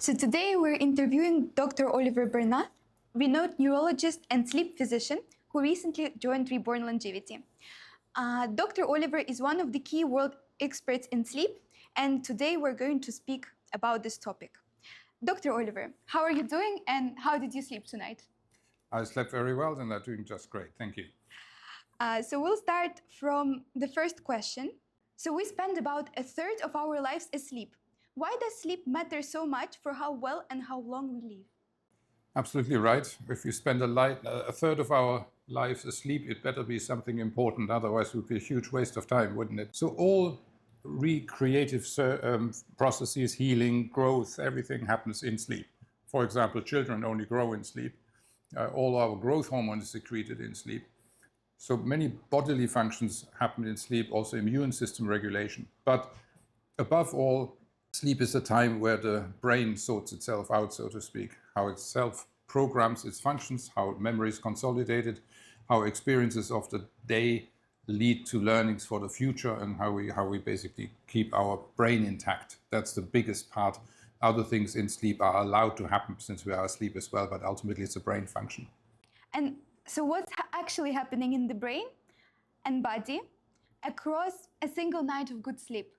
So today we're interviewing Dr. Oliver Bernath, renowned neurologist and sleep physician who recently joined Reborne Longevity. Dr. Oliver is one of the key world experts in sleep, and today we're going to speak about this topic. Dr. Oliver, how are you doing and how did you sleep tonight? I slept very well and I'm doing just great. Thank you. So we'll start from the first question. So we spend about a third of our lives asleep. Why does sleep matter so much for how well and how long we live? Absolutely right. If you spend a third of our lives asleep, it better be something important. Otherwise, it would be a huge waste of time, wouldn't it? So all recreative processes, healing, growth, everything happens in sleep. For example, children only grow in sleep. All our growth hormones are secreted in sleep. So many bodily functions happen in sleep, also immune system regulation. But above all, sleep is a time where the brain sorts itself out, so to speak, how it self-programs its functions, how memory is consolidated, how experiences of the day lead to learnings for the future, and how we basically keep our brain intact. That's the biggest part. Other things in sleep are allowed to happen since we are asleep as well, but ultimately it's a brain function. And so what's actually happening in the brain and body across a single night of good sleep?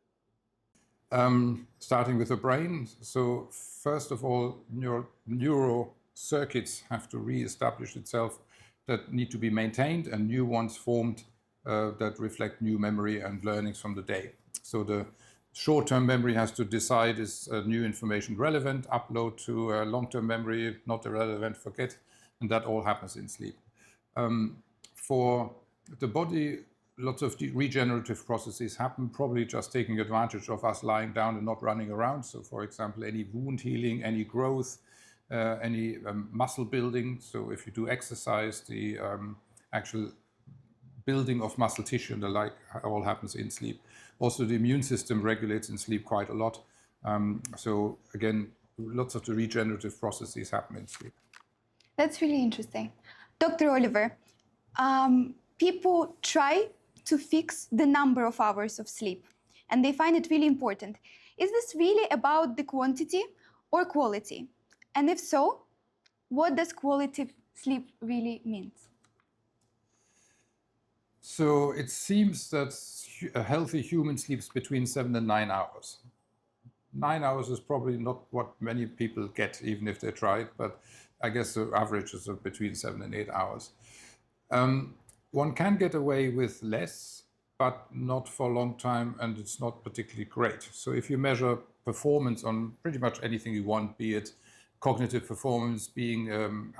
Starting with the brain. So first of all, neural circuits have to re-establish itself that need to be maintained and new ones formed that reflect new memory and learnings from the day. So the short-term memory has to decide, is new information relevant, upload to long-term memory, not irrelevant, forget, and that all happens in sleep. For the body, lots of regenerative processes happen, probably just taking advantage of us lying down and not running around. So for example, any wound healing, any growth, any muscle building. So if you do exercise, the actual building of muscle tissue and the like all happens in sleep. Also, the immune system regulates in sleep quite a lot. So again, lots of the regenerative processes happen in sleep. That's really interesting. Dr. Oliver, people try to fix the number of hours of sleep, and they find it really important. Is this really about the quantity or quality? And if so, what does quality sleep really mean? So it seems that a healthy human sleeps between 7 and 9 hours. 9 hours is probably not what many people get, even if they try it, but I guess the average is between 7 and 8 hours. One can get away with less, but not for a long time, and it's not particularly great. So if you measure performance on pretty much anything you want, be it cognitive performance, being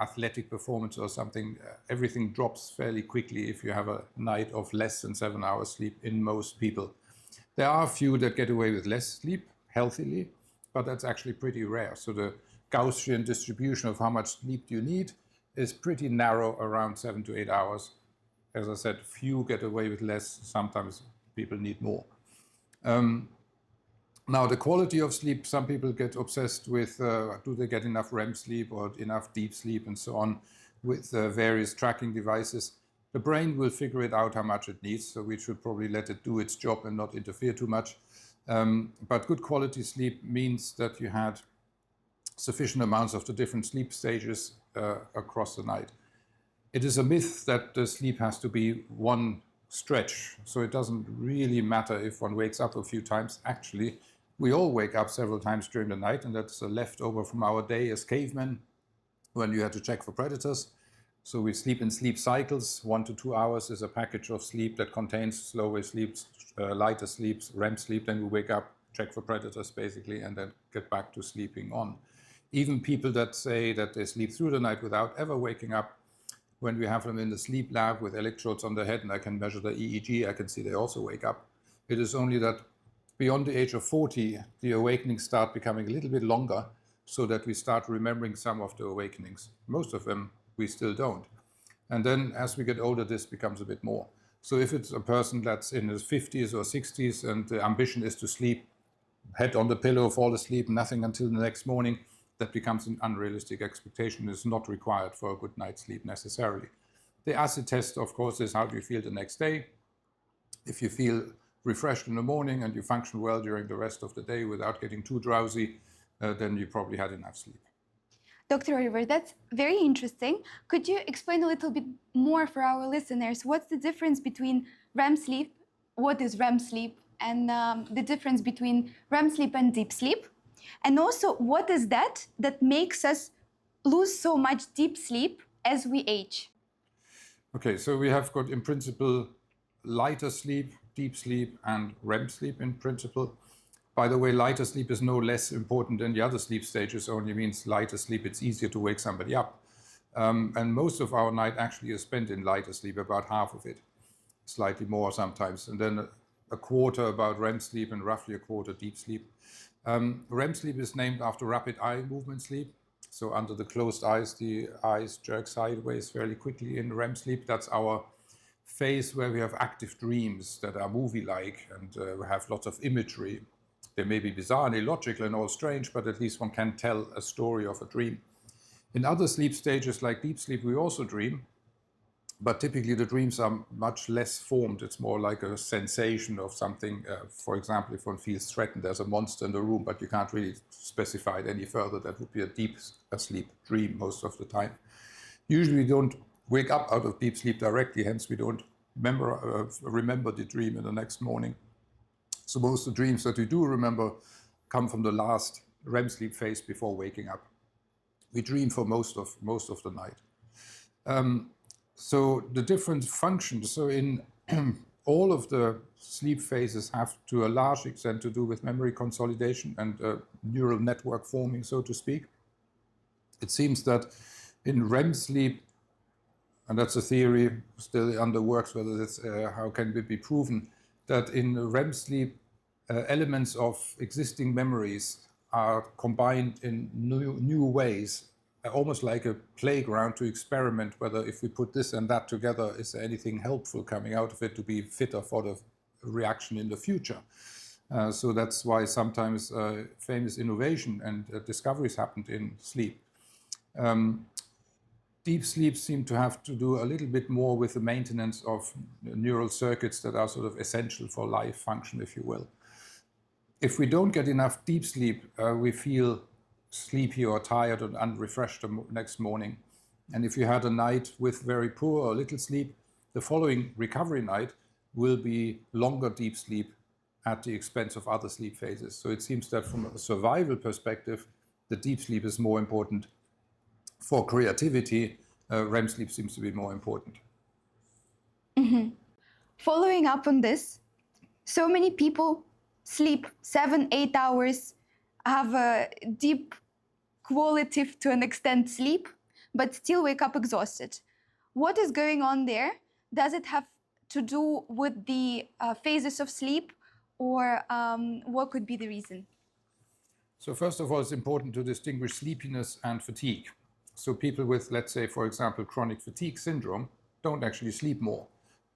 athletic performance or something, everything drops fairly quickly if you have a night of less than 7 hours sleep in most people. There are a few that get away with less sleep healthily, but that's actually pretty rare. So the Gaussian distribution of how much sleep you need is pretty narrow, around 7 to 8 hours. As I said, few get away with less. Sometimes people need more. Now, the quality of sleep, some people get obsessed with do they get enough REM sleep or enough deep sleep and so on with various tracking devices. The brain will figure it out how much it needs, so we should probably let it do its job and not interfere too much. But good quality sleep means that you had sufficient amounts of the different sleep stages across the night. It is a myth that the sleep has to be one stretch, so it doesn't really matter if one wakes up a few times. Actually, we all wake up several times during the night, and that's a leftover from our day as cavemen when you had to check for predators. So we sleep in sleep cycles. 1 to 2 hours is a package of sleep that contains slow wave sleeps, lighter sleeps, REM sleep. Then we wake up, check for predators basically, and then get back to sleeping on. Even people that say that they sleep through the night without ever waking up, when we have them in the sleep lab with electrodes on their head and I can measure the EEG, I can see they also wake up. It is only that beyond the age of 40, the awakenings start becoming a little bit longer so that we start remembering some of the awakenings. Most of them we still don't. And then as we get older, this becomes a bit more. So if it's a person that's in his 50s or 60s and the ambition is to sleep, head on the pillow, fall asleep, nothing until the next morning, that becomes an unrealistic expectation. It's not required for a good night's sleep necessarily. The acid test, of course, is how do you feel the next day. If you feel refreshed in the morning and you function well during the rest of the day without getting too drowsy, then you probably had enough sleep. Dr. Oliver, that's very interesting. Could you explain a little bit more for our listeners? What's the difference between REM sleep? What is REM sleep? And the difference between REM sleep and deep sleep? And also, what is that makes us lose so much deep sleep as we age? Okay, so we have got in principle lighter sleep, deep sleep, and REM sleep in principle. By the way, lighter sleep is no less important than the other sleep stages, only means lighter sleep, it's easier to wake somebody up. And most of our night actually is spent in lighter sleep, about half of it, slightly more sometimes. And then a quarter about REM sleep and roughly a quarter deep sleep. REM sleep is named after rapid eye movement sleep. So under the closed eyes, the eyes jerk sideways fairly quickly in REM sleep. That's our phase where we have active dreams that are movie-like and we have lots of imagery. They may be bizarre and illogical and all strange, but at least one can tell a story of a dream. In other sleep stages like deep sleep, we also dream, but typically the dreams are much less formed. It's more like a sensation of something. For example, if one feels threatened, there's a monster in the room, but you can't really specify it any further. That would be a deep sleep dream most of the time. Usually we don't wake up out of deep sleep directly, hence we don't remember the dream in the next morning. So most of the dreams that we do remember come from the last REM sleep phase before waking up. We dream for most of the night. So the different functions, so in all of the sleep phases have to a large extent to do with memory consolidation and neural network forming, so to speak. It seems that in REM sleep, and that's a theory still under works, whether that's how can it be proven, that in REM sleep, elements of existing memories are combined in new ways, almost like a playground to experiment whether if we put this and that together, is there anything helpful coming out of it to be fitter for the reaction in the future. So that's why sometimes famous innovation and discoveries happened in sleep. Deep sleep seemed to have to do a little bit more with the maintenance of neural circuits that are sort of essential for life function, if you will. If we don't get enough deep sleep, we feel sleepy or tired and unrefreshed the next morning. And if you had a night with very poor or little sleep, the following recovery night will be longer deep sleep at the expense of other sleep phases. So it seems that from a survival perspective, the deep sleep is more important. For creativity, REM sleep seems to be more important. Mm-hmm. Following up on this, so many people sleep 7-8 hours, have a deep qualitative to an extent sleep, but still wake up exhausted. What is going on there? Does it have to do with the phases of sleep, or what could be the reason? So first of all, it's important to distinguish sleepiness and fatigue. So people with, let's say, for example, chronic fatigue syndrome don't actually sleep more.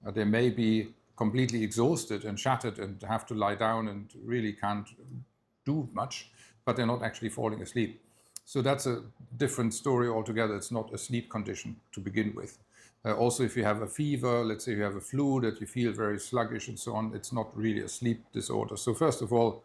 They may be completely exhausted and shattered and have to lie down and really can't do much, but they're not actually falling asleep. So that's a different story altogether. It's not a sleep condition to begin with. Also, if you have a fever, let's say you have a flu that you feel very sluggish and so on, it's not really a sleep disorder. So first of all,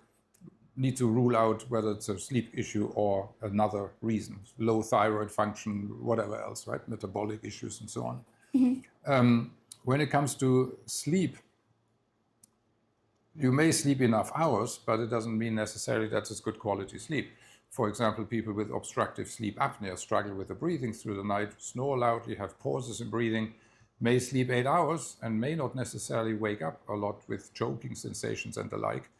need to rule out whether it's a sleep issue or another reason, low thyroid function, whatever else, right? Metabolic issues and so on. Mm-hmm. When it comes to sleep, you may sleep enough hours, but it doesn't mean necessarily that it's good quality sleep. For example, people with obstructive sleep apnea struggle with the breathing through the night, snore loudly, have pauses in breathing, may sleep 8 hours and may not necessarily wake up a lot with choking sensations and the like.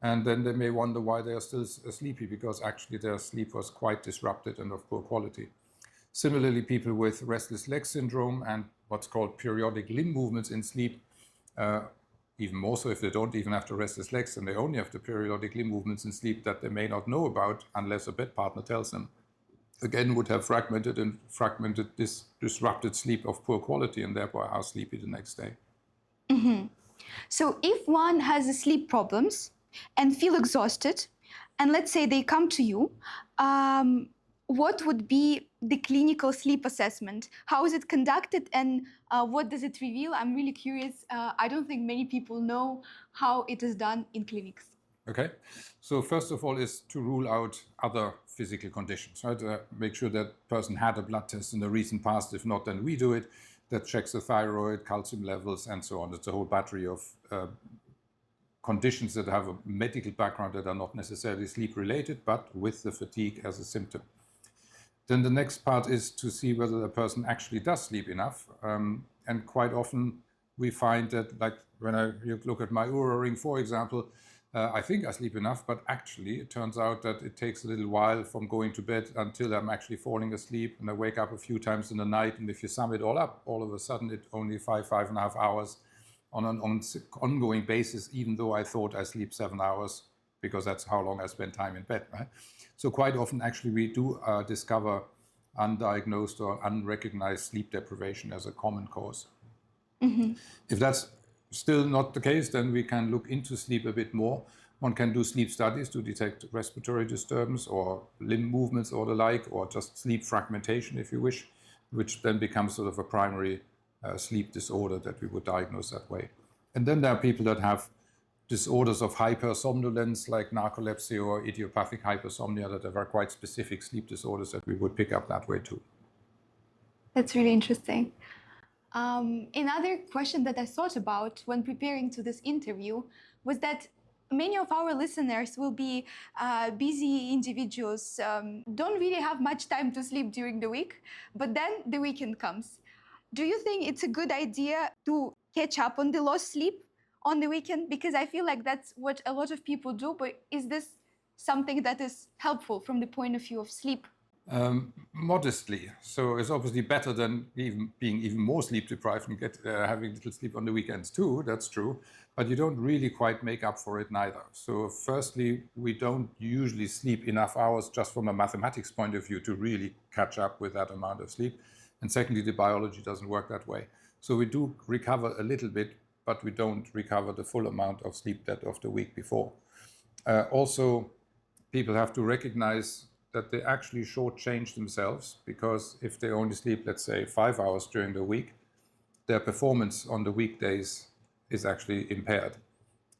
And then they may wonder why they are still sleepy, because actually their sleep was quite disrupted and of poor quality. Similarly, people with restless leg syndrome and what's called periodic limb movements in sleep, even more so if they don't even have the restless legs and they only have the periodic limb movements in sleep that they may not know about unless a bed partner tells them, again would have fragmented this disrupted sleep of poor quality and thereby are sleepy the next day. Mm-hmm. So if one has sleep problems and feel exhausted, and let's say they come to you, what would be the clinical sleep assessment? How is it conducted and what does it reveal? I'm really curious. I don't think many people know how it is done in clinics. Okay, so first of all is to rule out other physical conditions, right? Make sure that person had a blood test in the recent past. If not, then we do it. That checks the thyroid, calcium levels, and so on. It's a whole battery of conditions that have a medical background that are not necessarily sleep related, but with the fatigue as a symptom. Then the next part is to see whether the person actually does sleep enough. And quite often we find that, like when you look at my Oura ring, for example, I think I sleep enough, but actually it turns out that it takes a little while from going to bed until I'm actually falling asleep, and I wake up a few times in the night. And if you sum it all up, all of a sudden it's only 5.5 hours on an ongoing basis, even though I thought I sleep 7 hours, because that's how long I spend time in bed, right? So quite often, actually, we do discover undiagnosed or unrecognized sleep deprivation as a common cause. If that's still not the case, then we can look into sleep a bit more. One can do sleep studies to detect respiratory disturbance or limb movements or the like, or just sleep fragmentation, if you wish, which then becomes sort of a primary sleep disorder that we would diagnose that way. And then there are people that have disorders of hypersomnolence, like narcolepsy or idiopathic hypersomnia, that are quite specific sleep disorders that we would pick up that way too. That's really interesting. Another question that I thought about when preparing to this interview was that many of our listeners will be busy individuals, don't really have much time to sleep during the week, but then the weekend comes. Do you think it's a good idea to catch up on the lost sleep on the weekend? Because I feel like that's what a lot of people do, but is this something that is helpful from the point of view of sleep? Modestly. So it's obviously better than being even more sleep deprived and having little sleep on the weekends too. That's true. But you don't really quite make up for it neither. So firstly, we don't usually sleep enough hours just from a mathematics point of view to really catch up with that amount of sleep. And secondly, the biology doesn't work that way. So we do recover a little bit, but we don't recover the full amount of sleep that of the week before. Also, people have to recognize that they actually shortchange themselves, because if they only sleep, let's say, 5 hours during the week, their performance on the weekdays is actually impaired.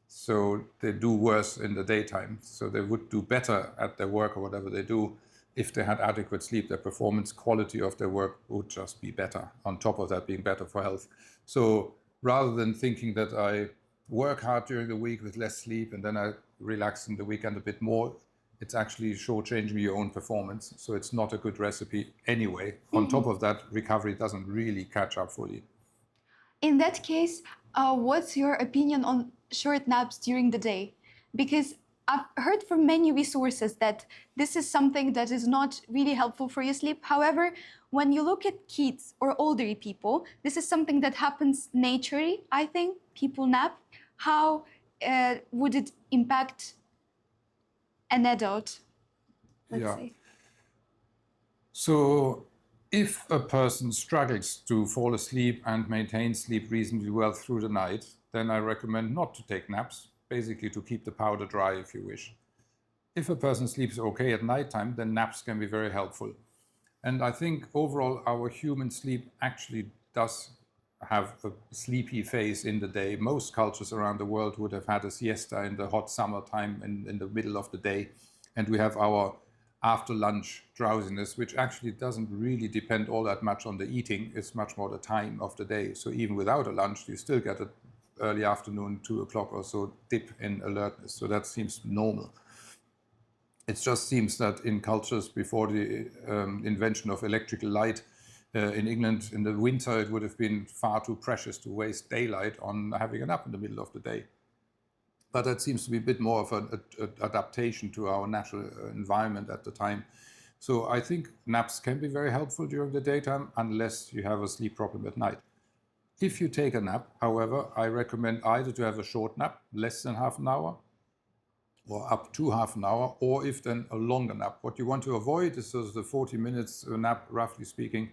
So they do worse in the daytime. So they would do better at their work or whatever they do if they had adequate sleep. Their performance quality of their work would just be better, on top of that being better for health. So rather than thinking that I work hard during the week with less sleep and then I relax in the weekend a bit more, it's actually shortchanging your own performance. So it's not a good recipe anyway. On top of that, recovery doesn't really catch up fully. In that case, what's your opinion on short naps during the day? Because I've heard from many resources that this is something that is not really helpful for your sleep. However, when you look at kids or older people, this is something that happens naturally, I think. People nap. How would it impact an adult, let's say? So if a person struggles to fall asleep and maintain sleep reasonably well through the night, then I recommend not to take naps, basically to keep the powder dry, if you wish. If a person sleeps okay at nighttime, then naps can be very helpful. And I think overall our human sleep actually does have a sleepy phase in the day. Most cultures around the world would have had a siesta in the hot summertime in the middle of the day. And we have our after lunch drowsiness, which actually doesn't really depend all that much on the eating. It's much more the time of the day. So even without a lunch, you still get an early afternoon, 2 o'clock or so dip in alertness. So that seems normal. It just seems that in cultures before the invention of electrical light, in England in the winter, it would have been far too precious to waste daylight on having a nap in the middle of the day. But that seems to be a bit more of an adaptation to our natural environment at the time. So I think naps can be very helpful during the daytime, unless you have a sleep problem at night. If you take a nap, however, I recommend either to have a short nap, less than half an hour, or up to half an hour, or if then a longer nap. What you want to avoid is sort of the 40 minutes nap, roughly speaking,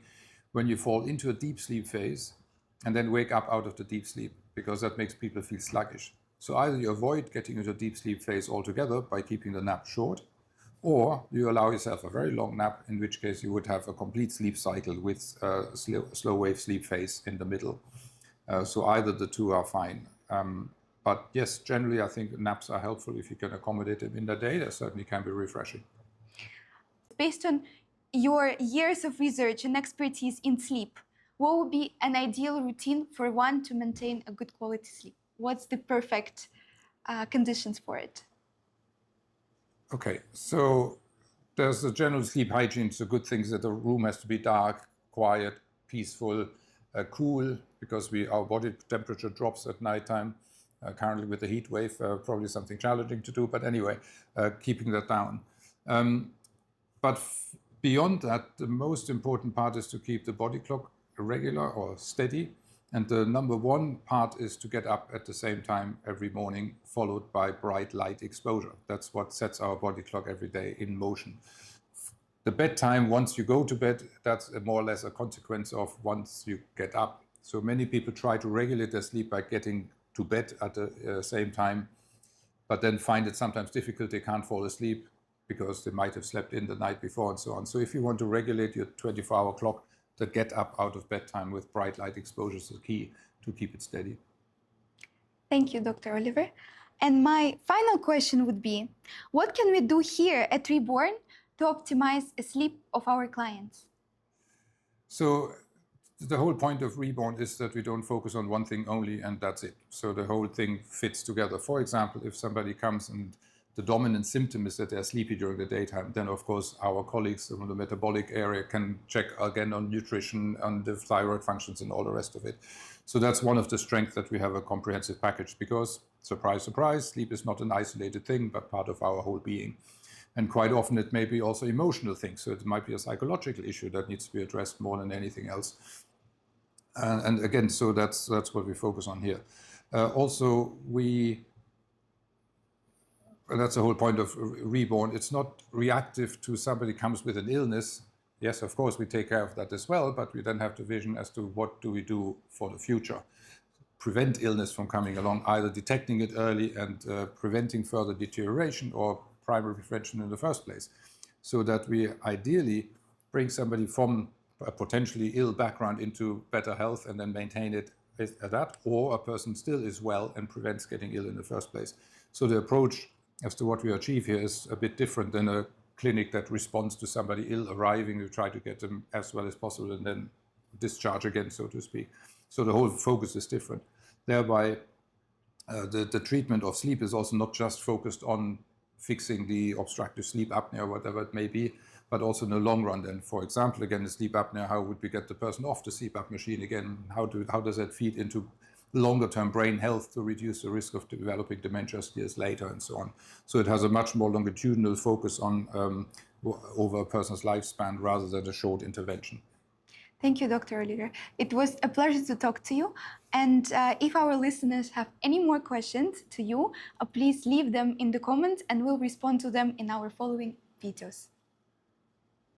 when you fall into a deep sleep phase and then wake up out of the deep sleep, because that makes people feel sluggish. So either you avoid getting into a deep sleep phase altogether by keeping the nap short, or you allow yourself a very long nap, in which case you would have a complete sleep cycle with a slow wave sleep phase in the middle. So either the two are fine. But yes, generally, I think naps are helpful if you can accommodate them in the day. They certainly can be refreshing. Based on your years of research and expertise in sleep, what would be an ideal routine for one to maintain a good quality sleep? What's the perfect conditions for it? Okay, so there's the general sleep hygiene. So good things that the room has to be dark, quiet, peaceful, cool, because our body temperature drops at nighttime. Currently with the heat wave, probably something challenging to do, but anyway, keeping that down. But beyond that, the most important part is to keep the body clock regular or steady. And the number one part is to get up at the same time every morning, followed by bright light exposure. That's what sets our body clock every day in motion. The bedtime, once you go to bed, that's more or less a consequence of once you get up. So many people try to regulate their sleep by getting to bed at the same time, but then find it sometimes difficult. They can't fall asleep because they might have slept in the night before and so on. So if you want to regulate your 24-hour clock, the get up out of bedtime with bright light exposure is the key to keep it steady. Thank you, Dr. Oliver. And my final question would be, what can we do here at Reborne to optimize the sleep of our clients? So the whole point of Reborn is that we don't focus on one thing only and that's it. So the whole thing fits together. For example, if somebody comes and the dominant symptom is that they're sleepy during the daytime, then of course our colleagues from the metabolic area can check again on nutrition, on the thyroid functions and all the rest of it. So that's one of the strengths that we have a comprehensive package because, surprise, surprise, sleep is not an isolated thing, but part of our whole being. And quite often it may be also emotional things. So it might be a psychological issue that needs to be addressed more than anything else. And again, so that's what we focus on here. Also, that's the whole point of Reborn. It's not reactive to somebody comes with an illness. Yes, of course, we take care of that as well, but we then have the vision as to what do we do for the future. Prevent illness from coming along, either detecting it early and preventing further deterioration or primary prevention in the first place, so that we ideally bring somebody from a potentially ill background into better health and then maintain it at that, or a person still is well and prevents getting ill in the first place. So the approach as to what we achieve here is a bit different than a clinic that responds to somebody ill arriving. We try to get them as well as possible and then discharge again, so to speak. So the whole focus is different. Thereby, the treatment of sleep is also not just focused on fixing the obstructive sleep apnea, whatever it may be, but also in the long run. Then, for example, again, the sleep apnea, how would we get the person off the CPAP machine again? How does that feed into longer-term brain health to reduce the risk of developing dementia years later and so on? So it has a much more longitudinal focus on over a person's lifespan rather than a short intervention. Thank you, Dr. Oliver. It was a pleasure to talk to you. And if our listeners have any more questions to you, please leave them in the comments and we'll respond to them in our following videos.